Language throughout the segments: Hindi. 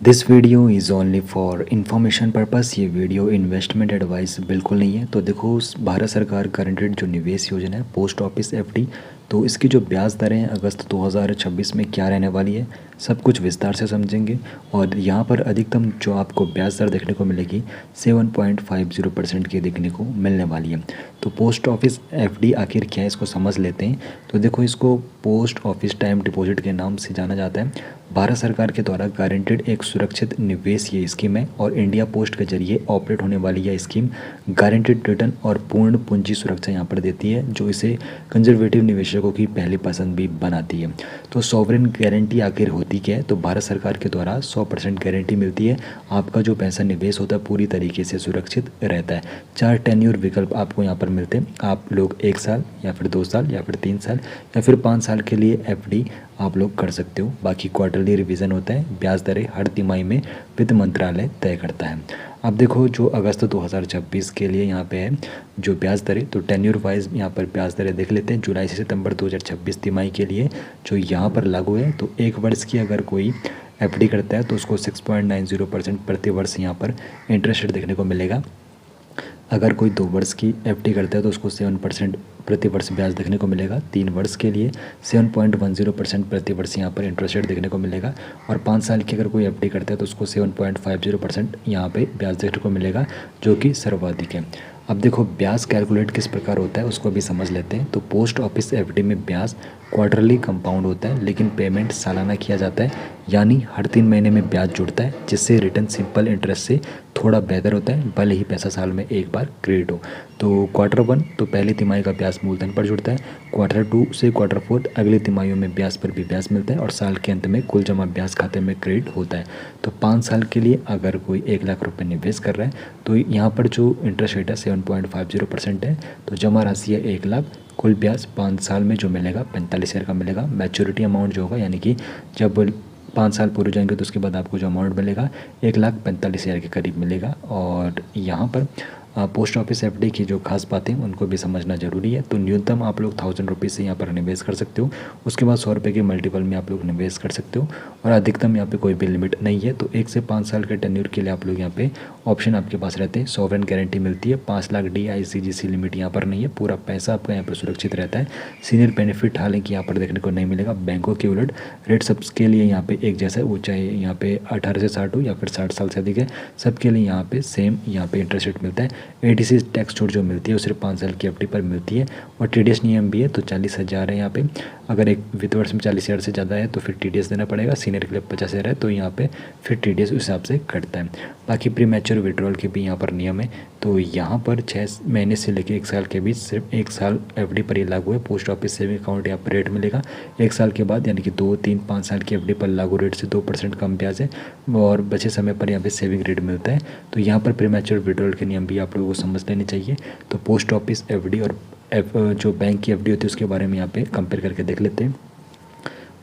This video is only for information purpose. ये वीडियो इन्वेस्टमेंट एडवाइस बिल्कुल नहीं है। तो देखो, भारत सरकार करंट जो निवेश योजना है पोस्ट ऑफिस एफडी, तो इसकी जो ब्याज दरें हैं अगस्त 2026 में क्या रहने वाली है, सब कुछ विस्तार से समझेंगे। और यहाँ पर अधिकतम जो आपको ब्याज दर देखने को मिलेगी 7.50% की देखने को मिलने वाली है। तो पोस्ट ऑफिस एफडी आखिर क्या है, इसको समझ लेते हैं। तो देखो, इसको पोस्ट ऑफिस टाइम डिपॉजिट के नाम से जाना जाता है। भारत सरकार के द्वारा गारंटेड एक सुरक्षित निवेश ये स्कीम है और इंडिया पोस्ट के जरिए ऑपरेट होने वाली यह स्कीम गारंटेड रिटर्न और पूर्ण पूंजी सुरक्षा यहाँ पर देती है, जो इसे कंजर्वेटिव निवेशकों की पहली पसंद भी बनाती है। तो सॉवरेन गारंटी आखिर होती क्या है? तो भारत सरकार के द्वारा 100% गारंटी मिलती है। आपका जो पैसा निवेश होता है पूरी तरीके से सुरक्षित रहता है। 4 टेन्योर विकल्प आपको यहाँ पर मिलते हैं। आप लोग 1 साल या फिर 2 साल या फिर 3 साल या फिर 5 साल के लिए एफडी आप लोग कर सकते हो। बाकी क्वार्टरली रिवीजन होता है। ब्याज दरें हर तिमाही में वित्त मंत्रालय तय करता है। अब देखो, जो अगस्त 2026 के लिए यहाँ पे है जो ब्याज दरें, तो टेन्योर वाइज यहाँ पर ब्याज दरें देख लेते हैं। जुलाई से सितंबर 2026 तिमाही के लिए जो यहाँ पर लागू है, तो 1 वर्ष की अगर कोई एफडी करता है तो उसको 6.90% प्रति वर्ष यहाँ पर इंटरेस्ट रेट देखने को मिलेगा। अगर कोई 2 वर्ष की एफडी करता है तो उसको 7% प्रति वर्ष ब्याज देखने को मिलेगा। 3 वर्ष के लिए 7.10% प्रति वर्ष यहाँ पर इंटरेस्ट रेट देखने को मिलेगा। और 5 साल की अगर कोई एफडी करता है तो उसको 7.50% यहाँ पे ब्याज देखने को मिलेगा, जो कि सर्वाधिक है। अब देखो, ब्याज कैलकुलेट किस प्रकार होता है उसको भी समझ लेते हैं। तो पोस्ट ऑफिस एफडी में ब्याज क्वार्टरली कंपाउंड होता है, लेकिन पेमेंट सालाना किया जाता है, यानी हर 3 महीने में ब्याज जुड़ता है, जिससे रिटर्न सिंपल इंटरेस्ट से थोड़ा बेहतर होता है, भले ही पैसा साल में एक बार क्रेडिट हो। तो क्वार्टर 1 तो पहली तिमाही का ब्याज मूलधन पर जुड़ता है। क्वार्टर 2 से क्वार्टर 4 अगली तिमाहियों में ब्याज पर भी ब्याज मिलता है और साल के अंत में कुल जमा ब्याज खाते में क्रेडिट होता है। तो 5 साल के लिए अगर कोई 1 लाख रुपये निवेश कर रहा है तो यहाँ पर जो इंटरेस्ट रेट है 7.50% है। तो जमा राशि है 1 लाख, कुल ब्याज 5 साल में जो मिलेगा 45,000 का मिलेगा। मैच्योरिटी अमाउंट जो होगा, यानी कि जब 5 साल पूरे हो जाएंगे तो उसके बाद आपको जो अमाउंट मिलेगा 1,45,000 के करीब मिलेगा। और यहाँ पर पोस्ट ऑफिस एफडी की जो खास बातें उनको भी समझना जरूरी है। तो न्यूनतम आप लोग 1000 रुपीज़ से यहाँ पर निवेश कर सकते हो। उसके बाद 100 रुपये के मल्टीपल में आप लोग निवेश कर सकते हो और अधिकतम यहाँ पे कोई भी लिमिट नहीं है। तो 1 से 5 साल के टेन्योर के लिए आप लोग यहाँ पे ऑप्शन आपके पास रहते हैं। सॉवरेन गारंटी मिलती है। 5 लाख DICGC लिमिट यहाँ पर नहीं है। पूरा पैसा आपका यहाँ पर सुरक्षित रहता है। सीनियर बेनिफिट हालांकि यहाँ पर देखने को नहीं मिलेगा। बैंकों के उलट रेट सबके लिए यहाँ पे एक जैसा है, वो चाहे यहाँ पे 18 से 60 हो या फिर 60 साल से अधिक है, सबके लिए यहाँ पे सेम यहाँ पे इंटरेस्ट रेट मिलता है। ATC टैक्स छूट जो मिलती है वो सिर्फ 5 साल की एफडी पर मिलती है। और TDS नियम भी है। तो 40,000 है यहाँ पे। अगर एक वित्त वर्ष में 40,000 से ज़्यादा है तो फिर TDS देना पड़ेगा। सीनियर के लिए 50,000 है तो यहाँ पे फिर TDS उस हिसाब से कटता है। बाकी प्री मैच्योर विड्रॉल के भी यहाँ पर नियम है। तो यहाँ पर 6 महीने से लेकर 1 साल के बीच सिर्फ 1 साल एफडी पर ही लागू है। पोस्ट ऑफिस सेविंग अकाउंट यहाँ पर रेट मिलेगा 1 साल के बाद, यानी कि 2, 3, 5 साल की एफडी पर लागू रेट से 2% कम ब्याज है और बचे समय पर यहाँ पे सेविंग रेट मिलता है। तो यहाँ पर प्री मैच्योर विड्रॉल के नियम भी आप लोगों को समझ लेने चाहिए। तो पोस्ट ऑफिस एफडी और जो बैंक की एफडी होती है उसके बारे में यहाँ पे कंपेयर करके देख लेते हैं।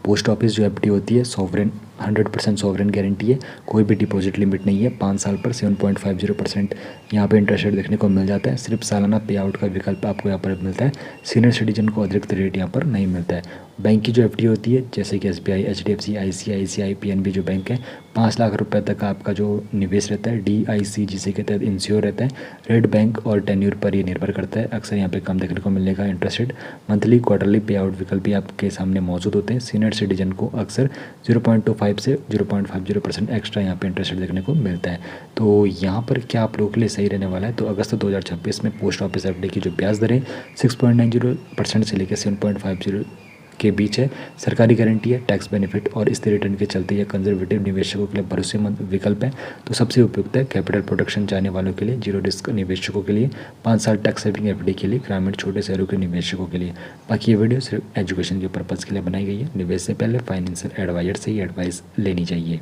पोस्ट ऑफिस जो एफडी होती है सॉवरेन 100% सॉवरेन गारंटी है। कोई भी डिपॉजिट लिमिट नहीं है। 5 साल पर 7.50% यहाँ पे इंटरेस्ट रेट देखने को मिल जाता है। सिर्फ सालाना पे आउट का विकल्प आपको यहाँ पर मिलता है। सीनियर सिटीजन को अतिरिक्त रेट यहाँ पर नहीं मिलता है। बैंक की जो एफडी होती है, जैसे कि SBI, HDFC, ICICI, PNB जो बैंक है, 5 लाख रुपये तक का आपका जो निवेश रहता है DICGC के तहत इंश्योर रहता है। रेट बैंक और टेन्योर पर ये निर्भर करता है। अक्सर यहाँ पे कम देखने को मिलेगा इंटरेस्ट रेट। मंथली क्वार्टरली पे आउट विकल्प भी आपके सामने मौजूद होते हैं। सीनियर सिटीजन को अक्सर 0.25 से 0.50% एक्स्ट्रा यहाँ पे इंटरेस्ट रेट देखने को मिलता है। तो यहाँ पर क्या आप लोगों के लिए सही रहने वाला है? तो अगस्त 2026 में पोस्ट ऑफिस एफडी की जो ब्याज दरें 6.90% से लेकर 7.50 के बीच है। सरकारी गारंटी है, टैक्स बेनिफिट और स्थिर रिटर्न के चलते यह कंजर्वेटिव निवेशकों के लिए भरोसेमंद विकल्प है। तो सबसे उपयुक्त है कैपिटल प्रोटेक्शन चाहने वालों के लिए, जीरो रिस्क निवेशकों के लिए, 5 साल टैक्स सेविंग एफडी के लिए, ग्रामीण छोटे शहरों के निवेशकों के लिए। बाकी ये वीडियो सिर्फ एजुकेशन के पर्पज़ के लिए बनाई गई है। निवेश से पहले फाइनेंशियल एडवाइजर से ही एडवाइस लेनी चाहिए।